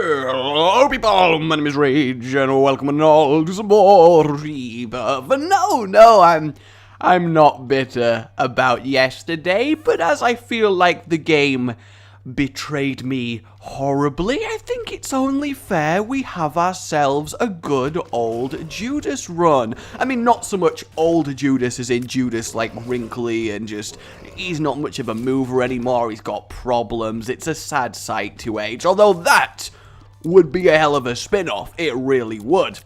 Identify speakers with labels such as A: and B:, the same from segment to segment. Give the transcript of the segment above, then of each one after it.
A: Hello people, my name is Rage, and welcome all to some more Rebirth. But no, I'm not bitter about yesterday, but as I feel like the game betrayed me horribly, I think it's only fair we have ourselves a good old Judas run. I mean, not so much old Judas as in Judas like wrinkly and just, he's not much of a mover anymore, he's got problems, it's a sad sight to age, although that would be a hell of a spin-off, it really would.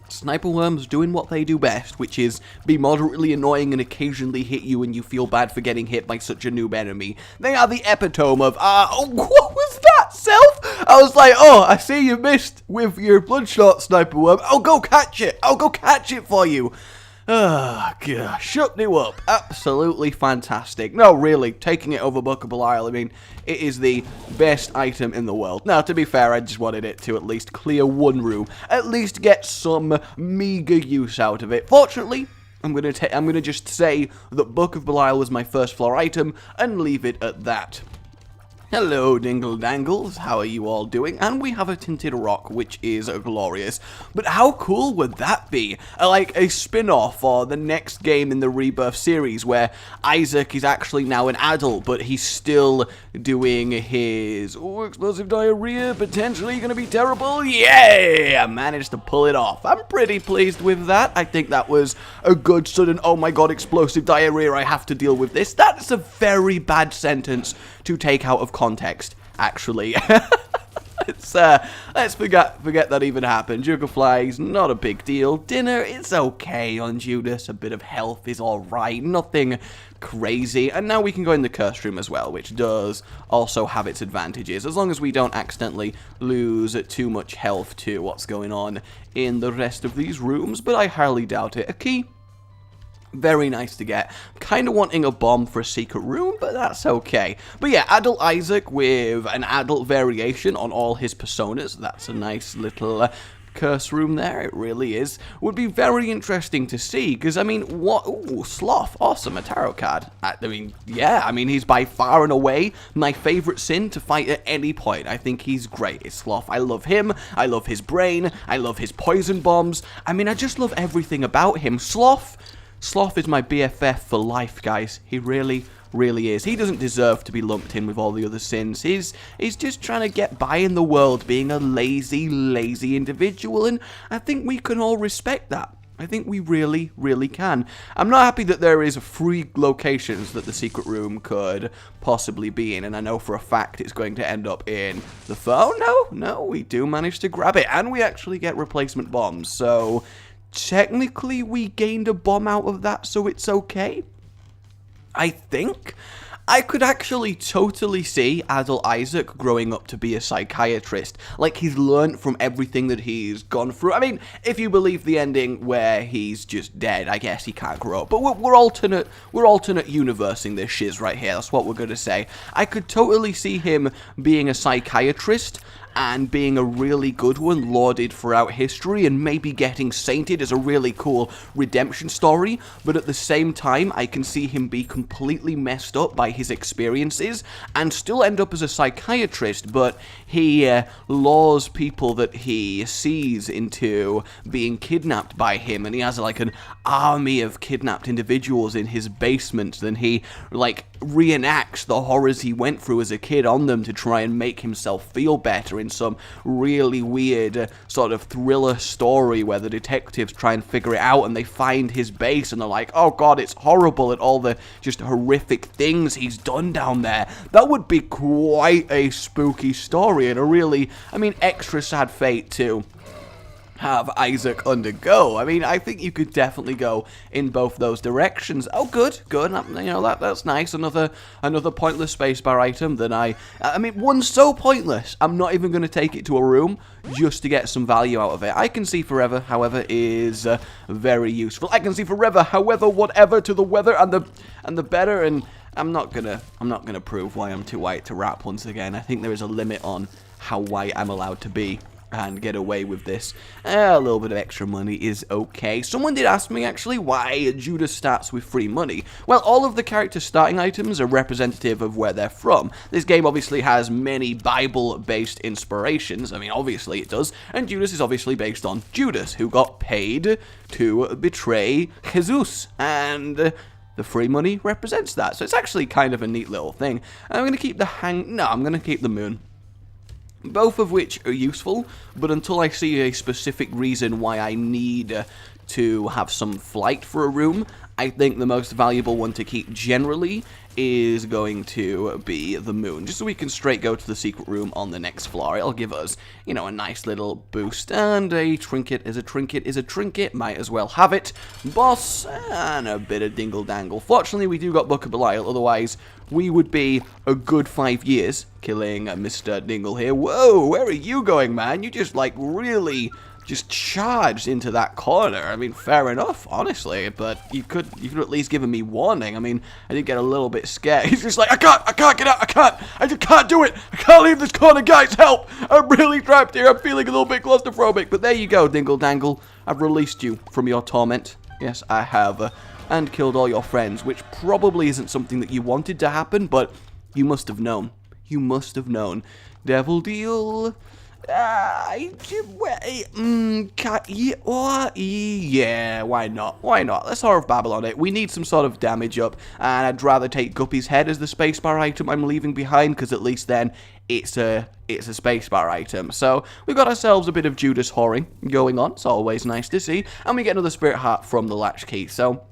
A: Sniper worms doing what they do best, which is be moderately annoying and occasionally hit you and you feel bad for getting hit by such a noob enemy. They are the epitome of, oh, what was that, Self? I was like, oh, I see you missed with your bloodshot, Sniper worm. I'll go catch it. I'll go catch it for you. Ah, gosh, shut you up. Absolutely fantastic. No, really, taking it over Book of Belial, I mean, it is the best item in the world. Now, to be fair, I just wanted it to at least clear one room, at least get some meager use out of it. Fortunately, I'm gonna just say that Book of Belial was my first floor item and leave it at that. Hello, Dingle Dangles, how are you all doing? And we have a tinted rock, which is glorious. But how cool would that be? Like a spin-off or the next game in the Rebirth series where Isaac is actually now an adult, but he's still doing his explosive diarrhea, potentially gonna be terrible. Yeah, I managed to pull it off. I'm pretty pleased with that. I think that was a good sudden, oh my god, explosive diarrhea, I have to deal with this. That's a very bad sentence to take out of context, actually. Let's forget that even happened. Juggerflies, not a big deal. Dinner, it's okay on Judas. A bit of health is alright. Nothing crazy. And now we can go in the curse room as well, which does also have its advantages, as long as we don't accidentally lose too much health to what's going on in the rest of these rooms, but I highly doubt it. A key? Very nice to get. Kind of wanting a bomb for a secret room, but that's okay. But yeah, adult Isaac with an adult variation on all his personas. That's a nice little curse room there, it really is. Would be very interesting to see, because, I mean, what? Ooh, Sloth, awesome, a tarot card. I mean, yeah, I mean, he's by far and away my favorite sin to fight at any point. I think he's great. It's Sloth. I love him. I love his brain. I love his poison bombs. I mean, I just love everything about him. Sloth is my BFF for life, guys. He really, really is. He doesn't deserve to be lumped in with all the other sins. He's just trying to get by in the world, being a lazy individual, and I think we can all respect that. I think we really, really can. I'm not happy that there is 3 locations that the secret room could possibly be in, and I know for a fact it's going to end up in the phone. No, we do manage to grab it, and we actually get replacement bombs, so technically, we gained a bomb out of that, so it's okay. I think I could actually totally see adult Isaac growing up to be a psychiatrist. Like, he's learned from everything that he's gone through. I mean, if you believe the ending where he's just dead, I guess he can't grow up. But we're alternate universing this shiz right here. That's what we're gonna say. I could totally see him being a psychiatrist and being a really good one, lauded throughout history, and maybe getting sainted as a really cool redemption story, but at the same time, I can see him be completely messed up by his experiences, and still end up as a psychiatrist, but he lures people that he sees into being kidnapped by him, and he has like an army of kidnapped individuals in his basement, then he like reenacts the horrors he went through as a kid on them to try and make himself feel better in some really weird sort of thriller story where the detectives try and figure it out and they find his base and they're like, oh god, it's horrible at all the just horrific things he's done down there. That would be quite a spooky story and a really, I mean, extra sad fate too. Have Isaac undergo. I mean, I think you could definitely go in both those directions. Oh, good. You know, that's nice. Another pointless spacebar item that I mean, one's so pointless, I'm not even going to take it to a room just to get some value out of it. I can see forever, however, is very useful. I can see forever, however, whatever to the weather and the better, and I'm not gonna prove why I'm too white to rap once again. I think there is a limit on how white I'm allowed to be. and get away with this. A little bit of extra money is okay. Someone did ask me, actually, why Judas starts with free money. Well, all of the characters' starting items are representative of where they're from. This game obviously has many Bible-based inspirations. I mean, obviously it does. And Judas is obviously based on Judas, who got paid to betray Jesus. And the free money represents that. So it's actually kind of a neat little thing. I'm going to keep I'm going to keep the moon. Both of which are useful, but until I see a specific reason why I need to have some flight for a room, I think the most valuable one to keep generally is going to be the moon, just so we can straight go to the secret room on the next floor. It'll give us, you know, a nice little boost, and a trinket is a trinket is a trinket, might as well have it. Boss, and a bit of dingle-dangle. Fortunately, we do got Book of Belial, otherwise we would be a good 5 years killing Mr. Dingle here. Whoa, where are you going, man? You just, like, really just charged into that corner. I mean, fair enough, honestly, but you could at least given me warning. I mean, I did get a little bit scared. He's just like, I can't get out, I just can't do it. I can't leave this corner, guys, help. I'm really trapped here. I'm feeling a little bit claustrophobic, but there you go, Dingle Dangle. I've released you from your torment. Yes, I have, and killed all your friends, which probably isn't something that you wanted to happen, but you must have known. You must have known. Devil deal. Yeah, why not? Why not? Let's Whore of Babylon it. We need some sort of damage up, and I'd rather take Guppy's head as the spacebar item I'm leaving behind, because at least then it's a spacebar item. So we've got ourselves a bit of Judas whoring going on. It's always nice to see, and we get another spirit heart from the latchkey. So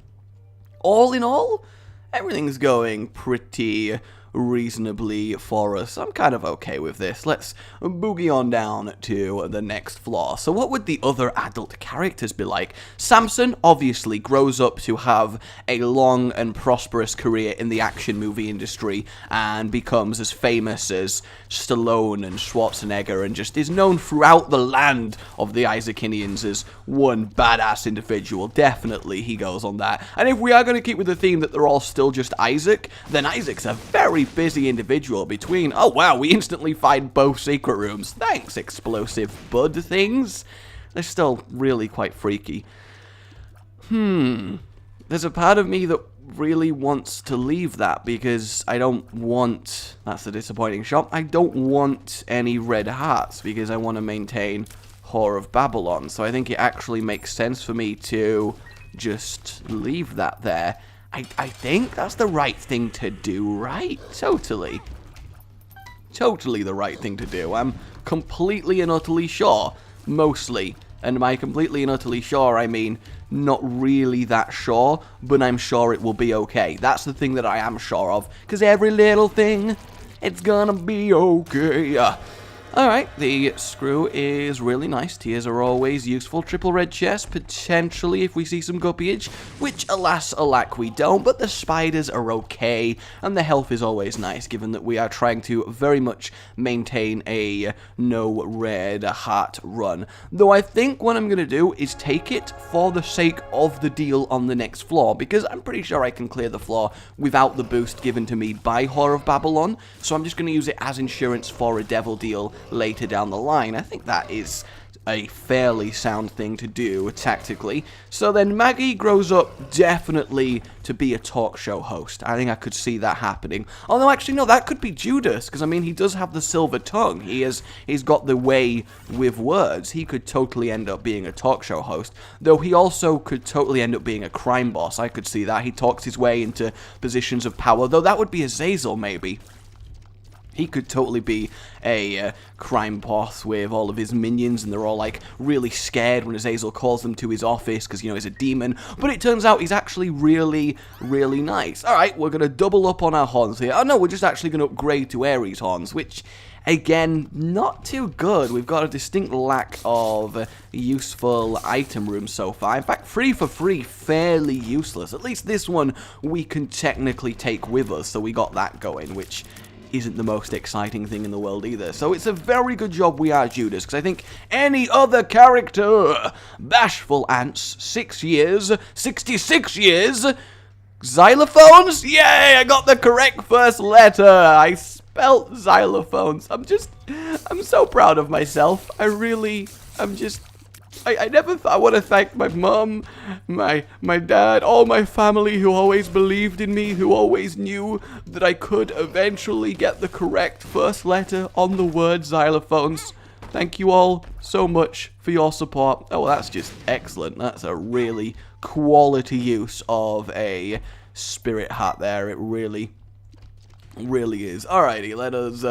A: all in all, everything's going pretty reasonably for us. I'm kind of okay with this. Let's boogie on down to the next floor. So what would the other adult characters be like? Samson obviously grows up to have a long and prosperous career in the action movie industry and becomes as famous as Stallone and Schwarzenegger and just is known throughout the land of the Isaacinians as one badass individual. Definitely he goes on that. And if we are going to keep with the theme that they're all still just Isaac, then Isaac's a very busy individual between, oh wow, we instantly find both secret rooms. Thanks, explosive bud things. They're still really quite freaky. There's a part of me that really wants to leave that because I don't want, that's the disappointing shot, I don't want any red hearts because I want to maintain Whore of Babylon. So I think it actually makes sense for me to just leave that there. I think that's the right thing to do, right? Totally. Totally the right thing to do. I'm completely and utterly sure, mostly. And by completely and utterly sure, I mean not really that sure, but I'm sure it will be okay. That's the thing that I am sure of, because every little thing, it's gonna be okay. Alright, the screw is really nice. Tears are always useful. Triple red chest, potentially if we see some guppyage, which alas, alack, we don't, but the spiders are okay, and the health is always nice, given that we are trying to very much maintain a no red heart run. Though I think what I'm going to do is take it for the sake of the deal on the next floor, because I'm pretty sure I can clear the floor without the boost given to me by Whore of Babylon, so I'm just going to use it as insurance for a devil deal later down the line. I think that is a fairly sound thing to do tactically. So then Maggie grows up definitely to be a talk show host. I think I could see that happening. Although actually no, that could be Judas, because I mean he does have the silver tongue. He's got the way with words. He could totally end up being a talk show host. Though he also could totally end up being a crime boss. I could see that. He talks his way into positions of power. Though that would be Azazel maybe. He could totally be a crime boss with all of his minions, and they're all, like, really scared when Azazel calls them to his office, because, you know, he's a demon. But it turns out he's actually really, really nice. Alright, we're going to double up on our horns here. Oh, no, we're just actually going to upgrade to Ares horns, which, again, not too good. We've got a distinct lack of useful item rooms so far. In fact, 3 for 3, fairly useless. At least this one we can technically take with us, so we got that going, which isn't the most exciting thing in the world either. So it's a very good job we are Judas, because I think any other character, Bashful Ants, 6 years, 66 years, xylophones? Yay, I got the correct first letter. I belt xylophones. I'm so proud of myself. I never thought. I want to thank my mom, my dad, all my family who always believed in me, who always knew that I could eventually get the correct first letter on the word xylophones. Thank you all so much for your support. Oh, that's just excellent. That's a really quality use of a spirit hat there. It really is. Alrighty, let us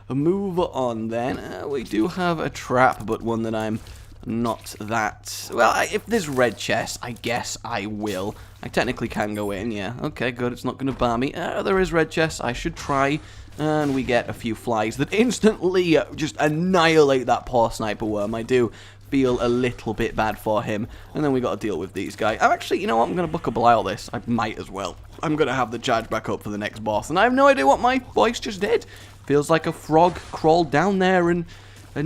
A: move on then. We do have a trap, but one that I'm not that... Well, if there's red chest, I guess I will. I technically can go in, yeah. Okay, good. It's not going to bar me. There is red chest. I should try. And we get a few flies that instantly just annihilate that poor sniper worm. I do feel a little bit bad for him. And then we got to deal with these guys. I'm actually, you know what? I'm going to book a Belial this. I might as well. I'm going to have the charge back up for the next boss. And I have no idea what my voice just did. Feels like a frog crawled down there and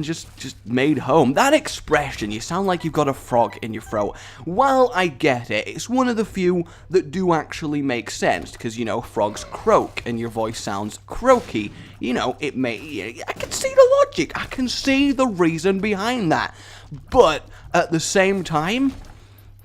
A: just made home. That expression, you sound like you've got a frog in your throat. While I get it, it's one of the few that do actually make sense, because, you know, frogs croak, and your voice sounds croaky. You know, I can see the logic, I can see the reason behind that. But, at the same time,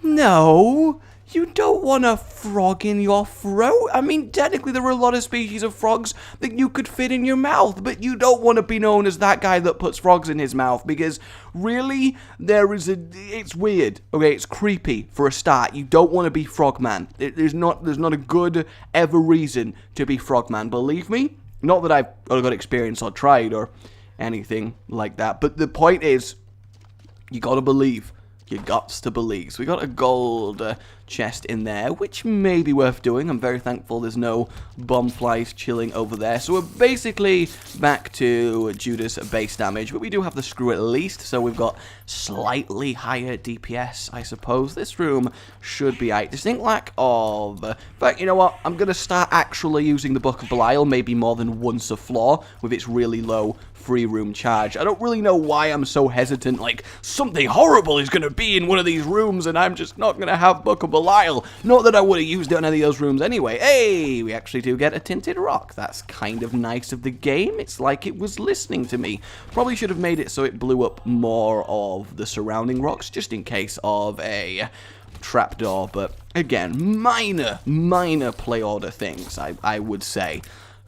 A: no, you don't want a frog in your throat. I mean, technically there are a lot of species of frogs that you could fit in your mouth, but you don't want to be known as that guy that puts frogs in his mouth, because really, it's weird, okay, it's creepy for a start. You don't want to be Frogman. There's not a good ever reason to be Frogman, believe me. Not that I've got experience or tried or anything like that, but the point is, you gotta believe. You gots to believe. So we got a gold chest in there, which may be worth doing. I'm very thankful there's no bomb flies chilling over there. So we're basically back to Judas base damage, but we do have the screw at least, so we've got slightly higher DPS, I suppose. This room should be a distinct lack of... but you know what? I'm going to start actually using the Book of Belial maybe more than once a floor with its really low free room charge. I don't really know why I'm so hesitant, like, something horrible is going to be in one of these rooms and I'm just not going to have Book of Belial. Not that I would have used it in any of those rooms anyway. Hey, we actually do get a tinted rock. That's kind of nice of the game. It's like it was listening to me. Probably should have made it so it blew up more of the surrounding rocks, just in case of a trapdoor, but again, minor play order things, I would say.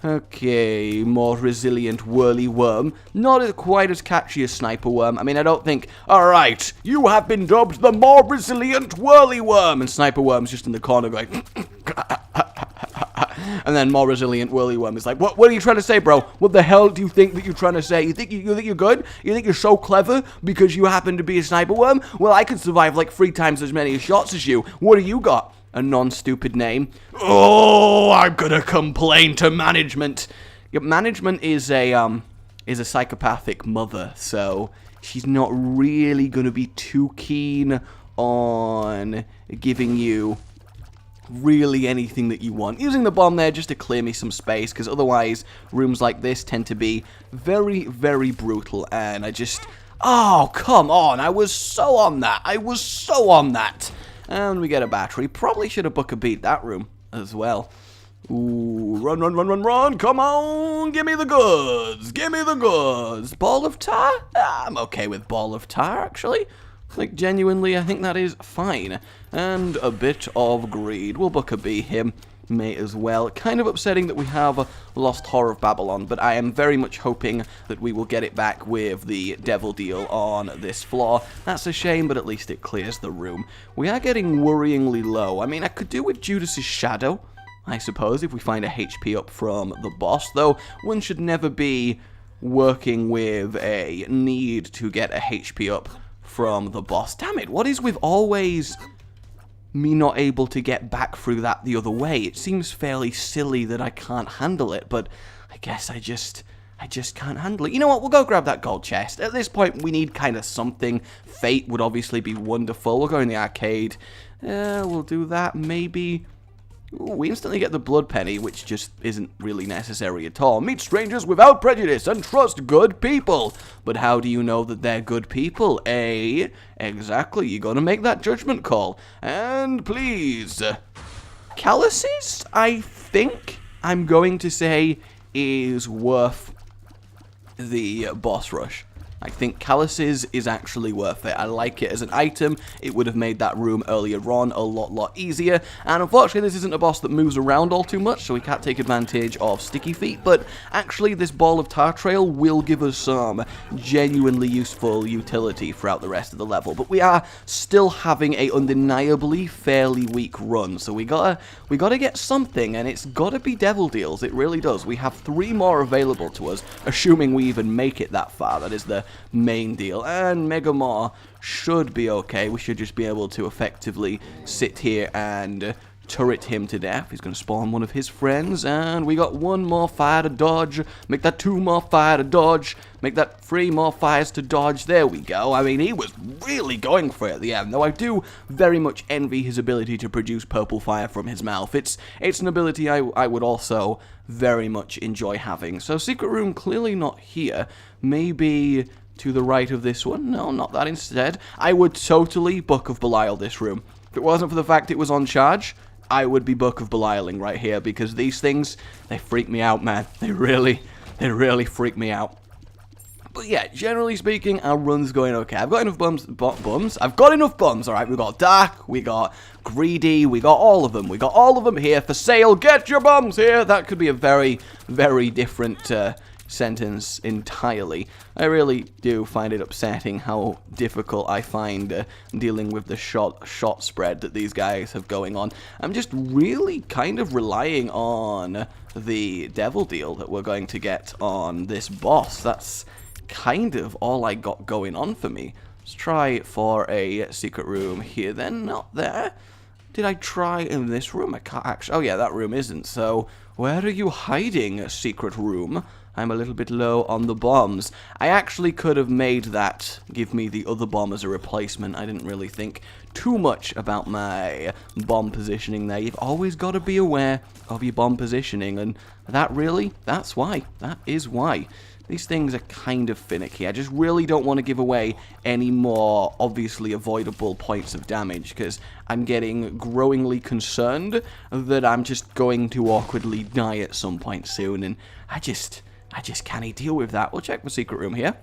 A: Okay, more resilient whirly worm. Not quite as catchy as sniper worm. I mean, I don't think, alright, you have been dubbed the more resilient whirly worm. And sniper worm's just in the corner going, and then more resilient whirly worm is like, what are you trying to say, bro? What the hell do you think that you're trying to say? You think you're good? You think you're so clever because you happen to be a sniper worm? Well, I could survive like 3 times as many shots as you. What do you got? A non-stupid name. Oh, I'm gonna complain to management. Yep, management is a psychopathic mother, so she's not really gonna be too keen on giving you really anything that you want. Using the bomb there just to clear me some space, because otherwise rooms like this tend to be very, very brutal, and I just... Oh, come on, I was so on that. And we get a battery. Probably should have book a beat that room as well. Ooh, run, come on, give me the goods. Ball of tar? I'm okay with ball of tar, actually. Like, genuinely, I think that is fine. And a bit of greed. We'll book a B him. May as well. Kind of upsetting that we have lost Whore of Babylon, but I am very much hoping that we will get it back with the devil deal on this floor. That's a shame, but at least it clears the room. We are getting worryingly low. I mean, I could do with Judas's shadow, I suppose, if we find a HP up from the boss, though one should never be working with a need to get a HP up from the boss. Damn it, what is with always... me not able to get back through that the other way? It seems fairly silly that I can't handle it, but I guess I just can't handle it. You know what, we'll go grab that gold chest. At this point, we need kind of something. Fate would obviously be wonderful. We'll go in the arcade. We'll do that, maybe. Ooh, we instantly get the blood penny, which just isn't really necessary at all. Meet strangers without prejudice and trust good people. But how do you know that they're good people, eh? Exactly, you gotta make that judgment call. And please, calluses, I think I'm going to say is worth the boss rush. I think Calluses is actually worth it. I like it as an item. It would have made that room earlier on a lot easier. And unfortunately, this isn't a boss that moves around all too much, so we can't take advantage of sticky feet. But actually, this ball of tar trail will give us some genuinely useful utility throughout the rest of the level. But we are still having a undeniably fairly weak run, so we gotta get something, and it's gotta be Devil Deals. It really does. We have 3 more available to us, assuming we even make it that far. That is the main deal, and Mega Maw should be okay. We should just be able to effectively sit here and turret him to death. He's going to spawn one of his friends, and we got 1 more fire to dodge. Make that 2 more fire to dodge. Make that 3 more fires to dodge. There we go. I mean, he was really going for it at the end, though I do very much envy his ability to produce purple fire from his mouth. It's an ability I would also very much enjoy having. So secret room clearly not here. Maybe to the right of this one? No, not that instead. I would totally Book of Belial this room. If it wasn't for the fact it was on charge, I would be Book of Belialing right here, because these things, they freak me out, man. They really freak me out. But yeah, generally speaking, our run's going okay. I've got enough bums. I've got enough bums, alright? We've got Dark, we got Greedy, we got all of them. We got all of them here for sale. Get your bums here! That could be a very different sentence entirely. I really do find it upsetting how difficult I find dealing with the shot spread that these guys have going on. I'm just really kind of relying on the devil deal that we're going to get on this boss. That's kind of all I got going on for me. Let's try for a secret room here then. Not there. Did I try in this room? I can't actually. Oh yeah, that room isn't. So where are you hiding, secret room? I'm a little bit low on the bombs. I actually could have made that give me the other bomb as a replacement. I didn't really think too much about my bomb positioning there. You've always got to be aware of your bomb positioning, and that's why. That is why. These things are kind of finicky. I just really don't want to give away any more obviously avoidable points of damage, because I'm getting growingly concerned that I'm just going to awkwardly die at some point soon, and I just can't deal with that. We'll check the secret room here.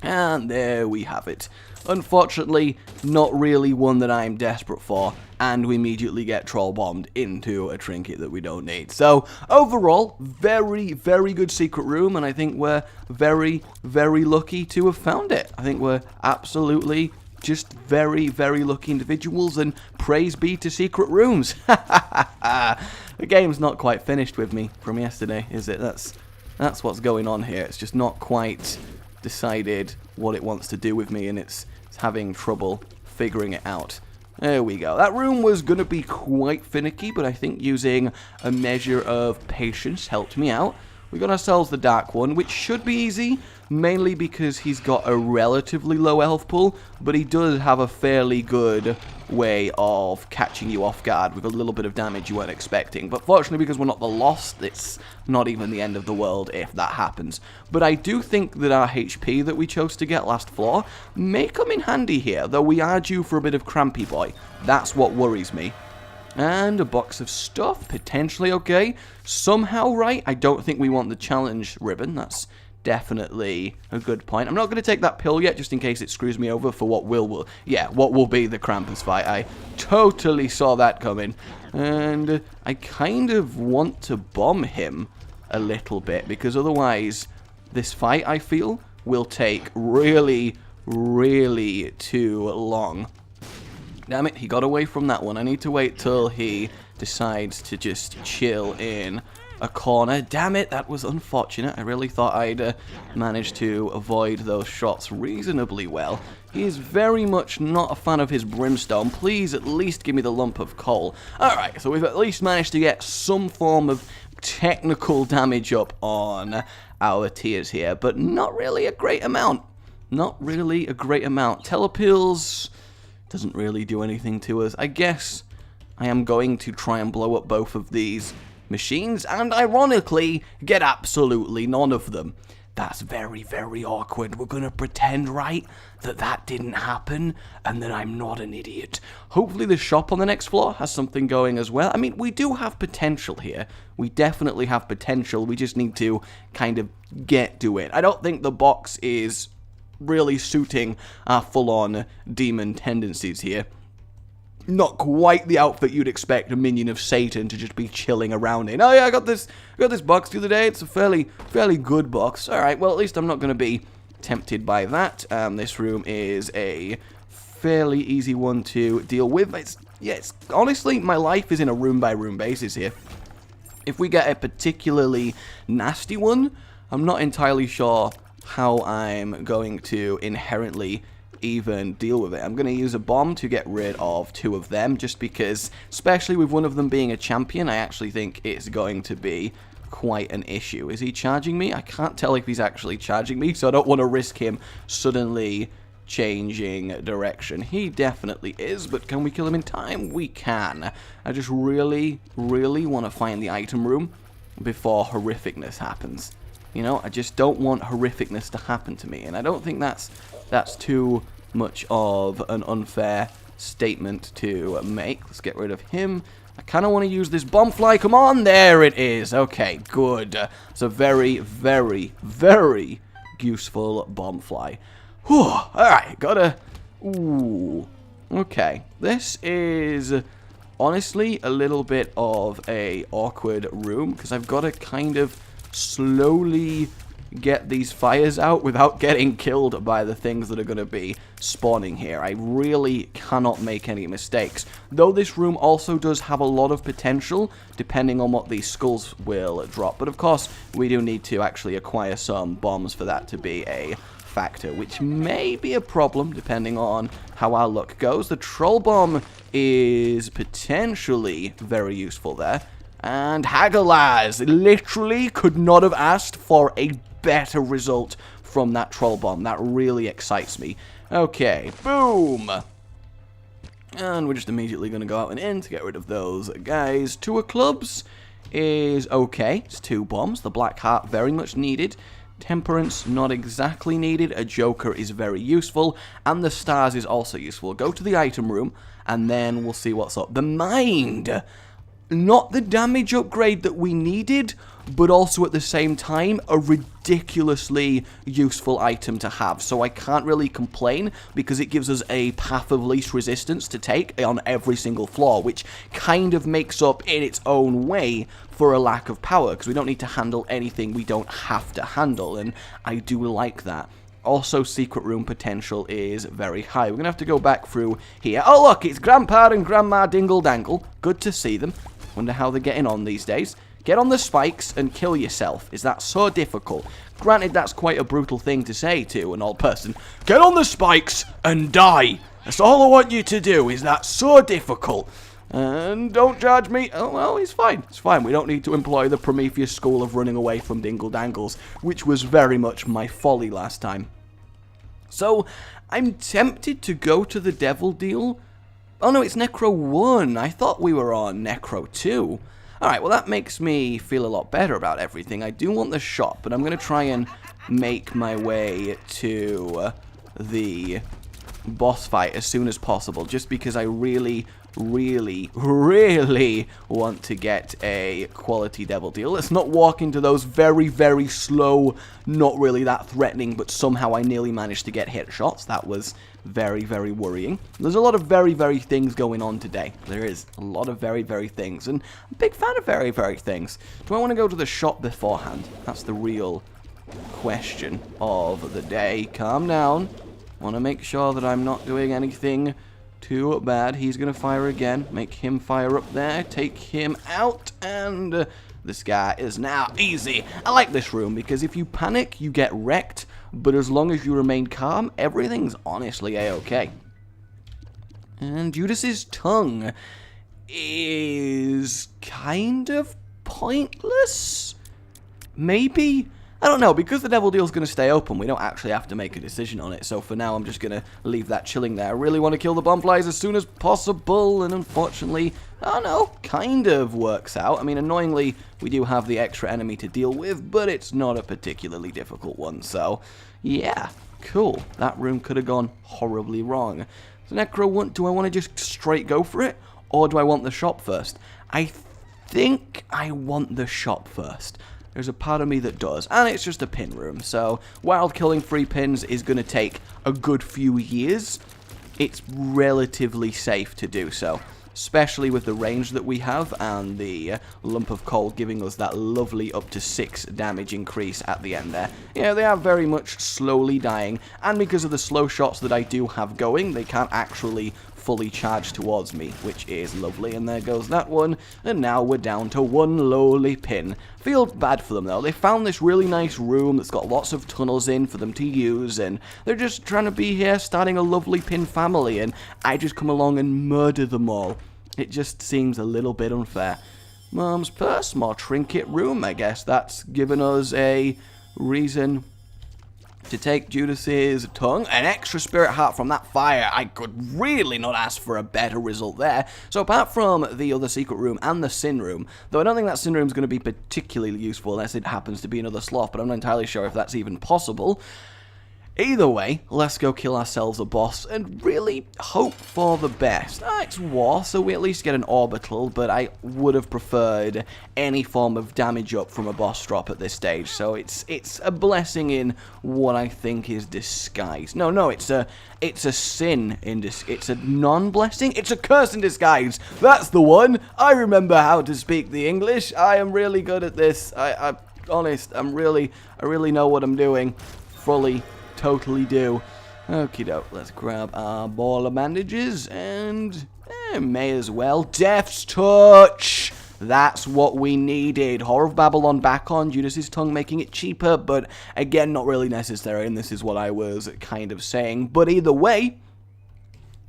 A: And there we have it. Unfortunately, not really one that I'm desperate for, and we immediately get troll bombed into a trinket that we don't need. So, overall, very good secret room, and I think we're very lucky to have found it. I think we're absolutely just very lucky individuals, and praise be to secret rooms. The game's not quite finished with me from yesterday, is it? That's what's going on here. It's just not quite decided what it wants to do with me, and it's having trouble figuring it out. There we go. That room was going to be quite finicky, but I think using a measure of patience helped me out. We got ourselves the Dark One, which should be easy, mainly because he's got a relatively low health pool, but he does have a fairly good way of catching you off guard with a little bit of damage you weren't expecting. But fortunately, because we're not the Lost, it's not even the end of the world if that happens. But I do think that our HP that we chose to get last floor may come in handy here, though we are due for a bit of Crampy Boy. That's what worries me. And a box of stuff, potentially okay. Somehow right, I don't think we want the challenge ribbon. That's definitely a good point. I'm not going to take that pill yet, just in case it screws me over for what will be the Krampus fight. I totally saw that coming. And I kind of want to bomb him a little bit, because otherwise this fight, I feel, will take really too long. Damn it, he got away from that one. I need to wait till he decides to just chill in a corner. Damn it, that was unfortunate. I really thought I'd managed to avoid those shots reasonably well. He is very much not a fan of his brimstone. Please at least give me the lump of coal. Alright, so we've at least managed to get some form of technical damage up on our tiers here, but not really a great amount. Not really a great amount. Telepills doesn't really do anything to us. I guess I am going to try and blow up both of these machines, and ironically, get absolutely none of them. That's very, very awkward. We're gonna pretend, right, that that didn't happen, and that I'm not an idiot. Hopefully the shop on the next floor has something going as well. I mean, we do have potential here. We definitely have potential. We just need to kind of get to it. I don't think the box is really suiting our full-on demon tendencies here. Not quite the outfit you'd expect a minion of Satan to just be chilling around in. Oh yeah, I got this box the other day. It's a fairly good box. All right, well at least I'm not going to be tempted by that. This room is a fairly easy one to deal with. It's honestly, my life is in a room by room basis here. If we get a particularly nasty one, I'm not entirely sure how I'm going to inherently even deal with it. I'm going to use a bomb to get rid of 2 of them, just because, especially with one of them being a champion, I actually think it's going to be quite an issue. Is he charging me? I can't tell if he's actually charging me, so I don't want to risk him suddenly changing direction. He definitely is, but can we kill him in time? We can. I just really, really want to find the item room before horrificness happens. You know, I just don't want horrificness to happen to me, and I don't think that's too much of an unfair statement to make. Let's get rid of him. I kind of want to use this bomb fly. Come on, there it is. Okay, good. It's a very, very, very useful bomb fly. Whew. All right, gotta... Ooh. Okay, this is honestly a little bit of a awkward room, because I've got to kind of slowly get these fires out without getting killed by the things that are going to be spawning here. I really cannot make any mistakes. Though this room also does have a lot of potential, depending on what these skulls will drop. But of course, we do need to actually acquire some bombs for that to be a factor, which may be a problem depending on how our luck goes. The troll bomb is potentially very useful there. And Hagalaz literally could not have asked for a better result from that troll bomb. That really excites me. Okay, boom. And we're just immediately going to go out and in to get rid of those guys. 2 of clubs is okay. It's 2 bombs. The black heart very much needed. Temperance not exactly needed. A joker is very useful. And the stars is also useful. Go to the item room and then we'll see what's up. The mind. Not the damage upgrade that we needed, but also at the same time, a ridiculously useful item to have. So I can't really complain, because it gives us a path of least resistance to take on every single floor, which kind of makes up in its own way for a lack of power, because we don't need to handle anything we don't have to handle, and I do like that. Also, secret room potential is very high. We're going to have to go back through here. Oh, look, it's Grandpa and Grandma Dingle Dangle. Good to see them. Wonder how they're getting on these days. Get on the spikes and kill yourself. Is that so difficult? Granted, that's quite a brutal thing to say to an old person. Get on the spikes and die. That's all I want you to do. Is that so difficult? And don't charge me. Oh, well, it's fine. It's fine. We don't need to employ the Prometheus school of running away from Dingle Dangles, which was very much my folly last time. So, I'm tempted to go to the devil deal. Oh no, it's Necro 1. I thought we were on Necro 2. Alright, well that makes me feel a lot better about everything. I do want the shop, but I'm going to try and make my way to the boss fight as soon as possible, just because I really want to get a quality devil deal. Let's not walk into those very, very slow, not really that threatening, but somehow I nearly managed to get hit shots. That was very, very worrying. There's a lot of very, very things going on today. There is a lot of very, very things, and I'm a big fan of very, very things. Do I want to go to the shop beforehand? That's the real question of the day. Calm down. Want to make sure that I'm not doing anything too bad. He's going to fire again. Make him fire up there. Take him out. And this guy is now easy. I like this room because if you panic, you get wrecked. But as long as you remain calm, everything's honestly a-okay. And Judas's tongue is kind of pointless. Maybe. I don't know, because the devil deal's going to stay open, we don't actually have to make a decision on it, so for now I'm just going to leave that chilling there. I really want to kill the bonflies as soon as possible, and unfortunately, I don't know, kind of works out. I mean, annoyingly, we do have the extra enemy to deal with, but it's not a particularly difficult one, so yeah, cool. That room could have gone horribly wrong. So Necro, do I want to just straight go for it, or do I want the shop first? I think I want the shop first. There's a part of me that does, and it's just a pin room, so while killing 3 pins is going to take a good few years, it's relatively safe to do so, especially with the range that we have and the lump of coal giving us that lovely up to 6 damage increase at the end there. Yeah, they are very much slowly dying, and because of the slow shots that I do have going, they can't actually fully charged towards me, which is lovely, and there goes that one, and now we're down to 1 lowly pin. Feel bad for them though, they found this really nice room that's got lots of tunnels in for them to use, and they're just trying to be here, starting a lovely pin family, and I just come along and murder them all. It just seems a little bit unfair. Mom's purse, more trinket room, I guess that's given us a reason to take Judas's tongue, an extra spirit heart from that fire. I could really not ask for a better result there. So apart from the other secret room and the sin room, though I don't think that sin room is going to be particularly useful unless it happens to be another sloth, but I'm not entirely sure if that's even possible. Either way, let's go kill ourselves a boss and really hope for the best. It's war, so we at least get an orbital, but I would have preferred any form of damage up from a boss drop at this stage, so it's a blessing in what I think is disguise. No, it's a sin in disguise. It's a non-blessing? It's a curse in disguise! That's the one! I remember how to speak the English. I am really good at this. I'm honest, I really know what I'm doing. Fully. Totally do. Okie doke, let's grab our ball of bandages and may as well. Death's Touch! That's what we needed. Horror of Babylon back on, Judas's tongue making it cheaper, but again, not really necessary, and this is what I was kind of saying. But either way,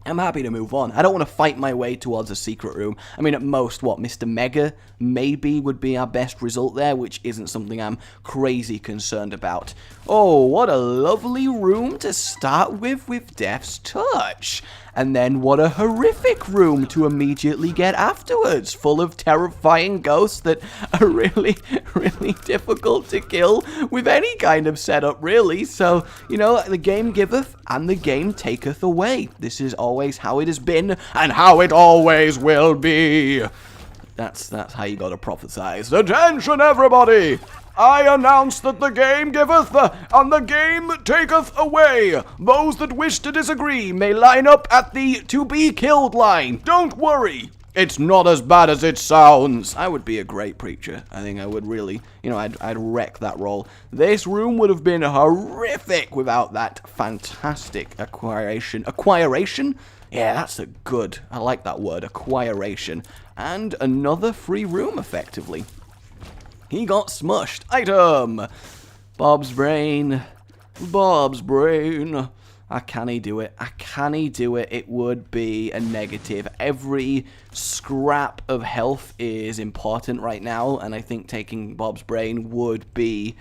A: I'm happy to move on. I don't want to fight my way towards a secret room. I mean, at most, what, Mr. Mega maybe would be our best result there, which isn't something I'm crazy concerned about. Oh, what a lovely room to start with Death's Touch. And then what a horrific room to immediately get afterwards, full of terrifying ghosts that are really, really difficult to kill with any kind of setup, really. So, you know, the game giveth and the game taketh away. This is always how it has been and how it always will be. That's how you gotta prophesize. Attention, everybody! I announce that the game giveth, and the game taketh away. Those that wish to disagree may line up at the to-be-killed line. Don't worry, it's not as bad as it sounds. I would be a great preacher. I think I would really, you know, I'd wreck that role. This room would have been horrific without that fantastic acquiration. Acquiration? Yeah, that's a good, I like that word, acquiration. And another free room, effectively. He got smushed. Item! Bob's brain. Bob's brain. Can he do it? Can he do it? It would be a negative. Every scrap of health is important right now, and I think taking Bob's brain would be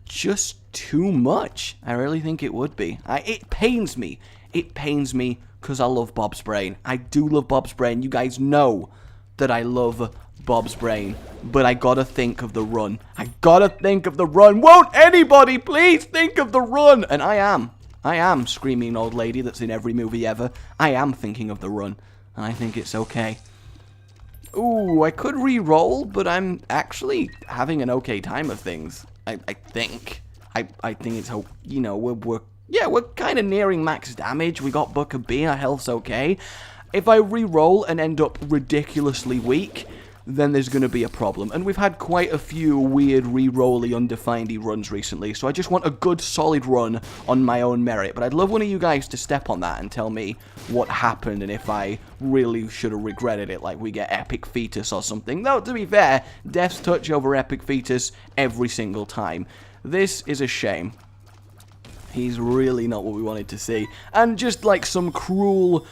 A: just too much. I really think it would be. It pains me. It pains me because I love Bob's brain. I do love Bob's brain. You guys know that I love Bob's brain, but I gotta think of the run. I gotta think of the run. Won't anybody please think of the run? And I am screaming old lady that's in every movie ever. I am thinking of the run, and I think it's okay. Ooh, I could re-roll, but I'm actually having an okay time of things. I think. I think it's, you know, we're kind of nearing max damage. We got Buck of B, our health's okay. If I re-roll and end up ridiculously weak, then there's going to be a problem. And we've had quite a few weird re-rolly, undefined runs recently, so I just want a good, solid run on my own merit. But I'd love one of you guys to step on that and tell me what happened and if I really should have regretted it, like we get Epic Fetus or something. Though, to be fair, Death's Touch over Epic Fetus every single time. This is a shame. He's really not what we wanted to see. And just like some cruel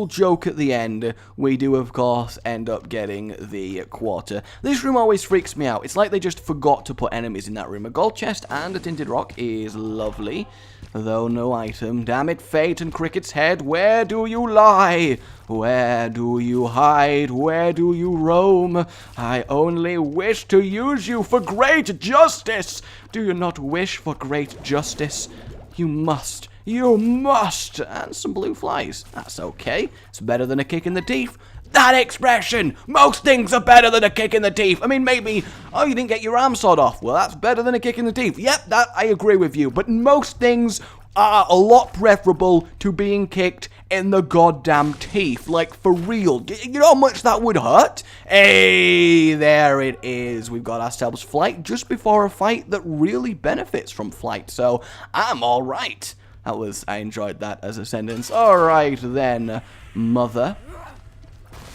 A: joke at the end, we do, of course, end up getting the quarter. This room always freaks me out. It's like they just forgot to put enemies in that room. A gold chest and a tinted rock is lovely, though no item. Damn it, Fate and Cricket's head, where do you lie? Where do you hide? Where do you roam? I only wish to use you for great justice. Do you not wish for great justice? You must. You must. And some blue flies. That's okay. It's better than a kick in the teeth. That expression! Most things are better than a kick in the teeth. I mean, maybe, oh, you didn't get your arm sawed off. Well, that's better than a kick in the teeth. Yep, that I agree with you. But most things are a lot preferable to being kicked in the goddamn teeth. Like, for real. You know how much that would hurt? Hey, there it is. We've got ourselves flight just before a fight that really benefits from flight. So, I'm alright. I enjoyed that as a sentence. Alright then, mother.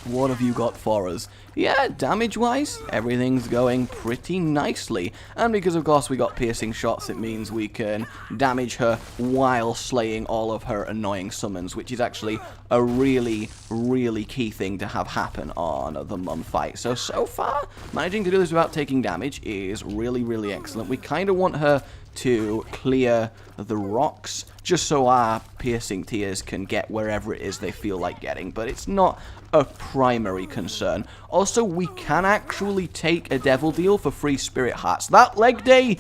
A: What have you got for us? Yeah, damage-wise, everything's going pretty nicely. And because, of course, we got piercing shots, it means we can damage her while slaying all of her annoying summons, which is actually a really, really key thing to have happen on the mum fight. So far, managing to do this without taking damage is really, really excellent. We kind of want her to clear the rocks, just so our piercing tears can get wherever it is they feel like getting, but it's not a primary concern. Also, we can actually take a devil deal for free spirit hearts. That leg day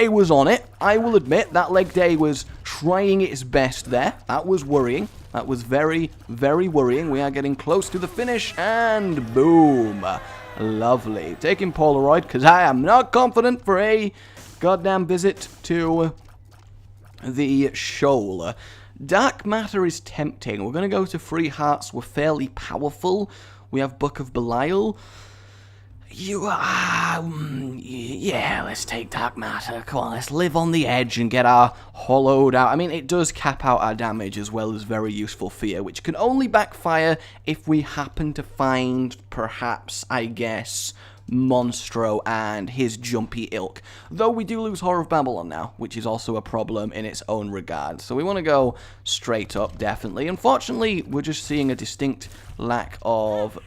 A: was on it. I will admit, that leg day was trying its best there. That was worrying. That was very, very worrying. We are getting close to the finish, and boom. Lovely. Taking Polaroid, because I am not confident for a goddamn visit to the shoal. Dark matter is tempting. We're going to go to free hearts. We're fairly powerful. We have Book of Belial. Yeah, let's take dark matter. Come on, let's live on the edge and get our hollowed out. I mean, it does cap out our damage as well as very useful fear, which can only backfire if we happen to find, perhaps, I guess, Monstro and his jumpy ilk. Though we do lose Horror of Babylon now, which is also a problem in its own regard. So we want to go straight up, definitely. Unfortunately, we're just seeing a distinct lack of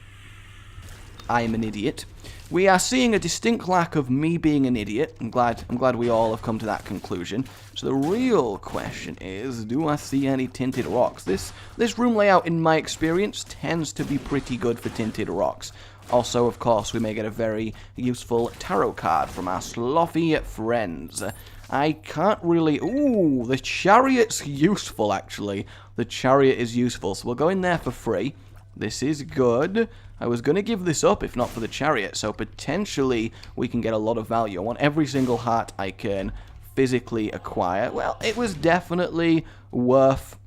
A: I'm an idiot. We are seeing a distinct lack of me being an idiot. I'm glad we all have come to that conclusion. So the real question is, do I see any tinted rocks? This room layout, in my experience, tends to be pretty good for tinted rocks. Also, of course, we may get a very useful tarot card from our slothy friends. I can't really... Ooh, the chariot's useful, actually. The chariot is useful, so we'll go in there for free. This is good. I was going to give this up if not for the chariot, so potentially we can get a lot of value. I want every single heart I can physically acquire. Well, it was definitely worth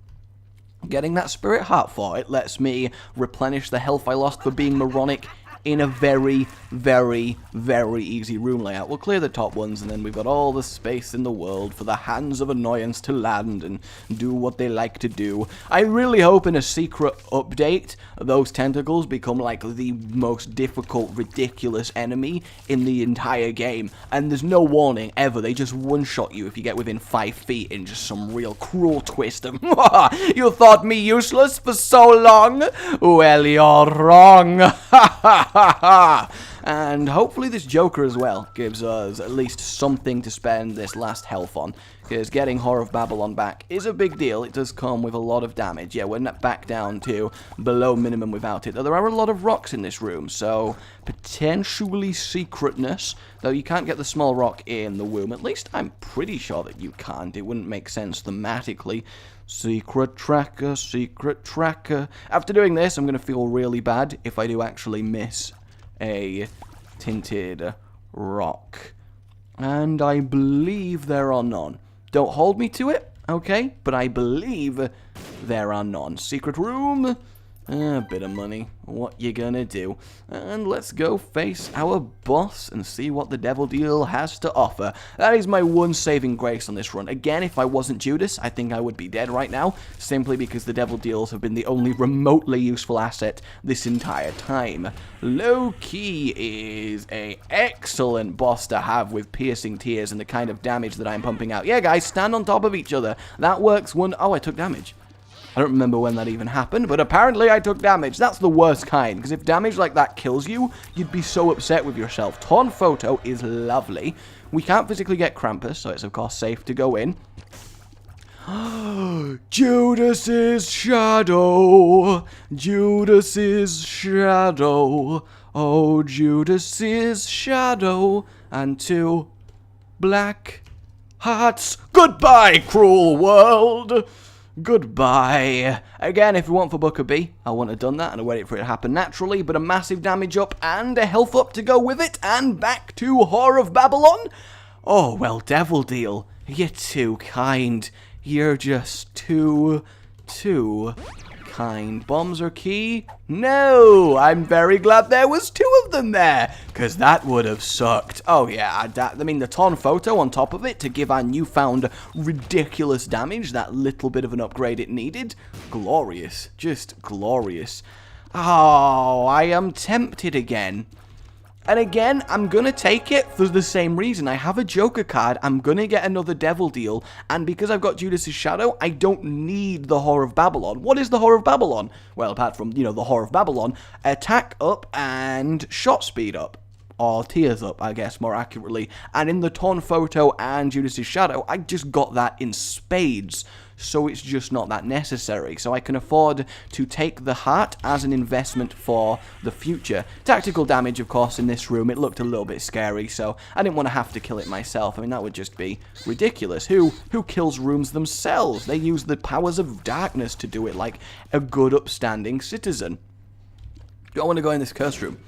A: getting that spirit heart for. It lets me replenish the health I lost for being moronic in a very, very, very easy room layout. We'll clear the top ones, and then we've got all the space in the world for the hands of annoyance to land and do what they like to do. I really hope in a secret update, those tentacles become like the most difficult, ridiculous enemy in the entire game. And there's no warning, ever. They just one-shot you if you get within 5 feet in just some real cruel twist of, you thought me useless for so long? Well, you're wrong. And hopefully this Joker as well gives us at least something to spend this last health on, because getting Horror of Babylon back is a big deal. It does come with a lot of damage. Yeah, we're not back down to below minimum without it. Though there are a lot of rocks in this room, so potentially secretness, though you can't get the small rock in the womb. At least I'm pretty sure that you can't. It wouldn't make sense thematically. Secret tracker, secret tracker. After doing this, I'm going to feel really bad if I do actually miss a tinted rock. And I believe there are none. Don't hold me to it, okay? But I believe there are none. Secret room. A bit of money. What you gonna do? And let's go face our boss and see what the Devil Deal has to offer. That is my one saving grace on this run. Again, if I wasn't Judas, I think I would be dead right now, simply because the Devil Deals have been the only remotely useful asset this entire time. Low-key is an excellent boss to have with piercing tears and the kind of damage that I'm pumping out. Yeah, guys, stand on top of each other. That works one... Oh, I took damage. I don't remember when that even happened, but apparently I took damage. That's the worst kind, because if damage like that kills you, you'd be so upset with yourself. Torn Photo is lovely. We can't physically get Krampus, so it's of course safe to go in. Judas's shadow. Judas's shadow. Oh, Judas's shadow. And 2 black hearts. Goodbye, cruel world. Goodbye. Again, if we want for Bucker B, I wouldn't have done that, and I waited for it to happen naturally, but a massive damage up and a health up to go with it, and back to Whore of Babylon. Oh, well, Devil Deal, you're too kind. You're just too kind. Bombs are key? No! I'm very glad there was 2 of them there, because that would have sucked. Oh yeah, I mean the Torn Photo on top of it to give our newfound ridiculous damage, that little bit of an upgrade it needed. Glorious. Just glorious. Oh, I am tempted again. And again, I'm going to take it for the same reason. I have a Joker card, I'm going to get another Devil Deal, and because I've got Judas's Shadow, I don't need the Whore of Babylon. What is the Whore of Babylon? Well, apart from, you know, the Whore of Babylon, attack up and shot speed up. Or tears up, I guess, more accurately. And in the Torn Photo and Judas's Shadow, I just got that in spades. So it's just not that necessary. So I can afford to take the heart as an investment for the future. Tactical damage, of course, in this room, it looked a little bit scary, so I didn't want to have to kill it myself. I mean, that would just be ridiculous. Who kills rooms themselves? They use the powers of darkness to do it like a good, upstanding citizen. Do I want to go in this curse room?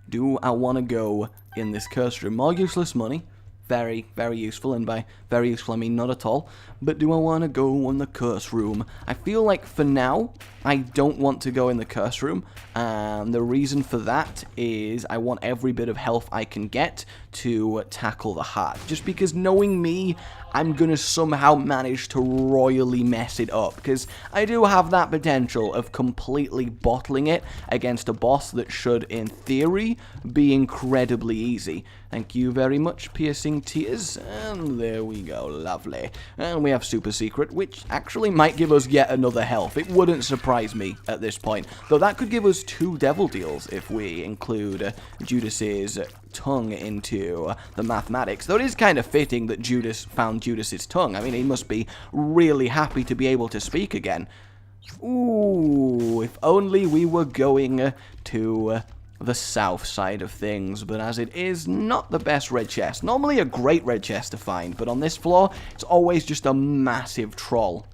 A: Do I want to go in this curse room? More useless money. Very, very useful, and by very useful I mean not at all. But do I want to go in the curse room? I feel like for now, I don't want to go in the curse room. And the reason for that is I want every bit of health I can get to tackle the heart. Just because knowing me, I'm going to somehow manage to royally mess it up. Because I do have that potential of completely bottling it against a boss that should, in theory, be incredibly easy. Thank you very much, Piercing Tears. And there we go, lovely. And we have Super Secret, which actually might give us yet another health. It wouldn't surprise me at this point. Though that could give us 2 Devil Deals if we include Judas's tongue into the mathematics. Though it is kind of fitting that Judas found Judas's tongue. I mean, he must be really happy to be able to speak again. Ooh, if only we were going to the south side of things, but as it is, not the best red chest. Normally a great red chest to find, but on this floor, it's always just a massive troll.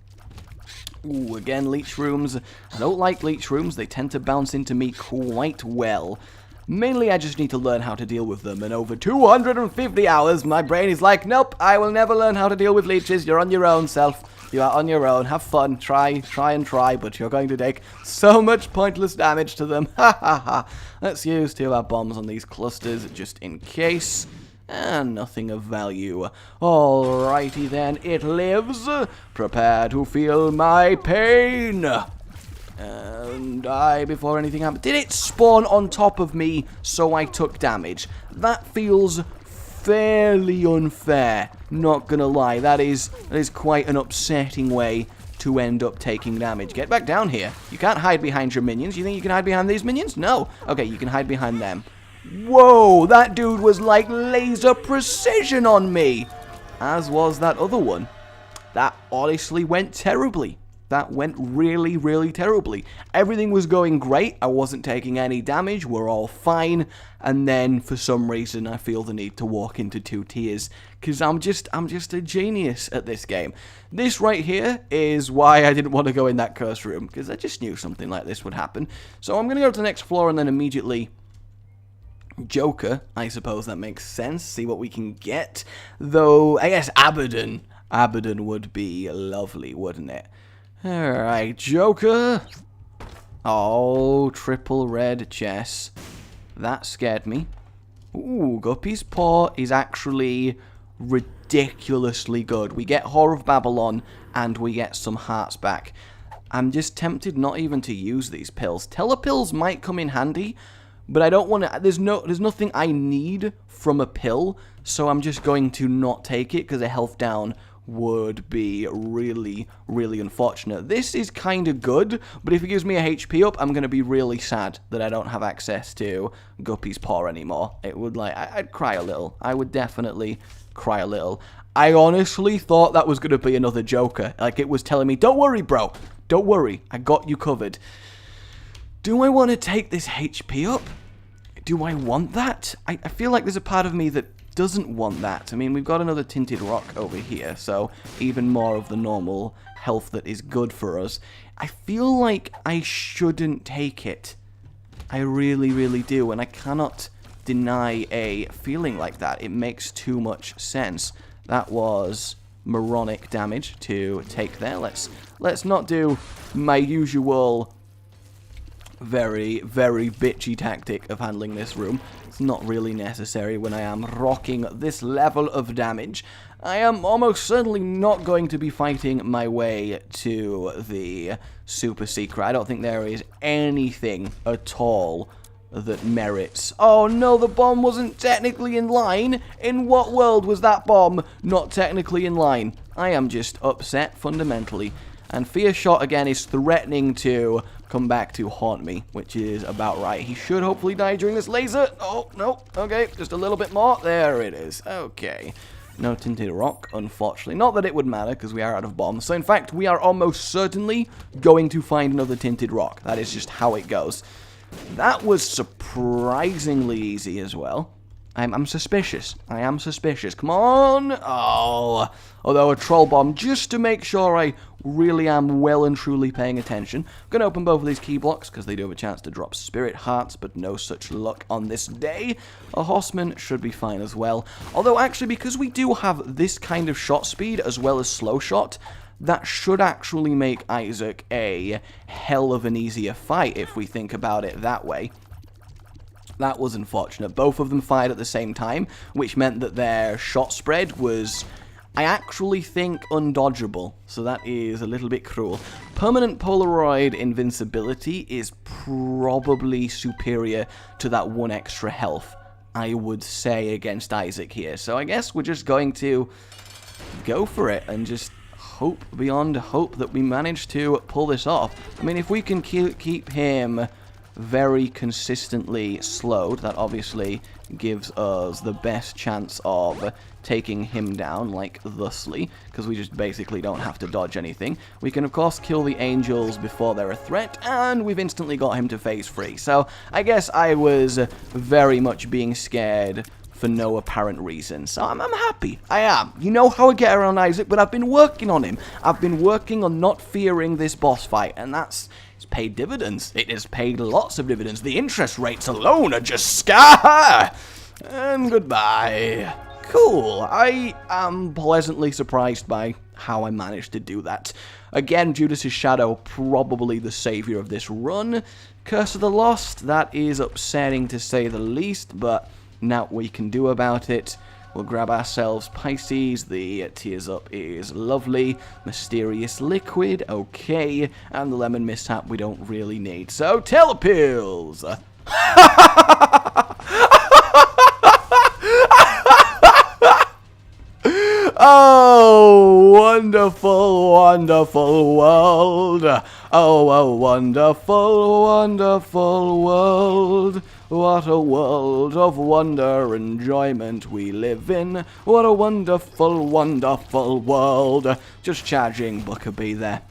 A: Ooh, again, leech rooms. I don't like leech rooms. They tend to bounce into me quite well. Mainly, I just need to learn how to deal with them, and over 250 hours, my brain is like, nope, I will never learn how to deal with leeches. You're on your own, self. You are on your own. Have fun. Try, but you're going to take so much pointless damage to them. Ha ha ha. Let's use 2 of our bombs on these clusters, just in case. And nothing of value. Alrighty then, it lives. Prepare to feel my pain. And die before anything happened. Did it spawn on top of me so I took damage? That feels fairly unfair. Not gonna lie, that is quite an upsetting way to end up taking damage. Get back down here. You can't hide behind your minions. You think you can hide behind these minions? No. Okay, you can hide behind them. Whoa, that dude was like laser precision on me. As was that other one. That honestly went terribly. That went really, really terribly. Everything was going great. I wasn't taking any damage. We're all fine. And then, for some reason, I feel the need to walk into 2 tears. Because I'm just a genius at this game. This right here is why I didn't want to go in that curse room. Because I just knew something like this would happen. So I'm going to go to the next floor and then immediately Joker. I suppose that makes sense. See what we can get. Though, I guess Abaddon. Abaddon would be lovely, wouldn't it? Alright, Joker. Oh, triple red chess. That scared me. Ooh, Guppy's paw is actually ridiculously good. We get Whore of Babylon, and we get some hearts back. I'm just tempted not even to use these pills. Telepills might come in handy, but I don't want to. There's nothing I need from a pill, so I'm just going to not take it because a health down would be really, really unfortunate. This is kind of good, but if it gives me a HP up, I'm going to be really sad that I don't have access to Guppy's paw anymore. It would, like, I'd cry a little. I would definitely cry a little. I honestly thought that was going to be another Joker. Like, it was telling me, don't worry, bro. Don't worry. I got you covered. Do I want to take this HP up? Do I want that? I feel like there's a part of me that doesn't want that. I mean, we've got another tinted rock over here, so even more of the normal health that is good for us. I feel like I shouldn't take it. I really, really do, and I cannot deny a feeling like that. It makes too much sense. That was moronic damage to take there. Let's not do my usual very, very bitchy tactic of handling this room. It's not really necessary when I am rocking this level of damage. I am almost certainly not going to be fighting my way to the super secret. I don't think there is anything at all that merits. Oh no, the bomb wasn't technically in line. In what world was that bomb not technically in line? I am just upset fundamentally. And Fear Shot again is threatening to come back to haunt me, which is about right. He should hopefully die during this laser. Oh, no. Okay, just a little bit more. There it is. Okay. No tinted rock, unfortunately. Not that it would matter, because we are out of bombs. So, in fact, we are almost certainly going to find another tinted rock. That is just how it goes. That was surprisingly easy as well. I'm suspicious. I am suspicious. Come on. Oh. Although a troll bomb, just to make sure I really am well and truly paying attention. I'm going to open both of these key blocks because they do have a chance to drop spirit hearts, but no such luck on this day. A horseman should be fine as well. Although actually, because we do have this kind of shot speed as well as slow shot, that should actually make Isaac a hell of an easier fight if we think about it that way. That was unfortunate. Both of them fired at the same time, which meant that their shot spread was, I actually think, undodgeable. So that is a little bit cruel. Permanent Polaroid invincibility is probably superior to that one extra health, I would say, against Isaac here. So I guess we're just going to go for it and just hope beyond hope that we manage to pull this off. I mean, if we can keep him very consistently slowed, that obviously gives us the best chance of taking him down, like thusly, because we just basically don't have to dodge anything. We can, of course, kill the angels before they're a threat, and we've instantly got him to phase free. So I guess I was very much being scared for no apparent reason. So I'm happy. I am. You know how I get around Isaac, but I've been working on him. I've been working on not fearing this boss fight, and it's paid dividends. It has paid lots of dividends. The interest rates alone are just sky. And goodbye. Cool. I am pleasantly surprised by how I managed to do that. Again, Judas's Shadow, probably the savior of this run. Curse of the Lost, that is upsetting to say the least, but now what we can do about it. We'll grab ourselves Pisces. The Tears Up is lovely. Mysterious Liquid, okay. And the Lemon Mishap we don't really need. So, Telepills! Oh, wonderful, wonderful world. Oh, wonderful, wonderful world. What a world of wonder and enjoyment we live in. What a wonderful, wonderful world. Just charging Guppy there.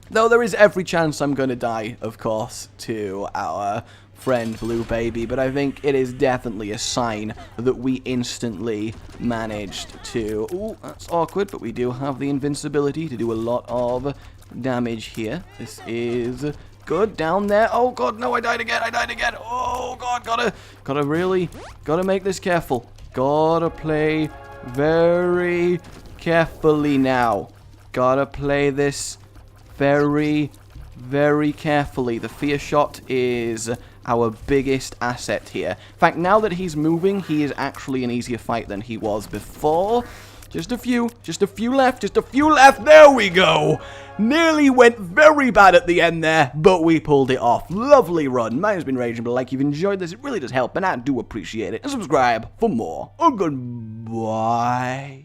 A: Though there is every chance I'm going to die, of course, to our friend Blue Baby, but I think it is definitely a sign that we instantly managed to... Ooh, that's awkward, but we do have the invincibility to do a lot of damage here. This is good. Down there. Oh god, no, I died again. Oh god, gotta make this careful. Gotta play very carefully now. Gotta play this very very carefully. The fear shot is our biggest asset here. In fact, now that he's moving, he is actually an easier fight than he was before. Just a few left, there we go! Nearly went very bad at the end there, but we pulled it off. Lovely run. My name's been Raging, but like you've enjoyed this, it really does help, and I do appreciate it. And subscribe for more. Goodbye.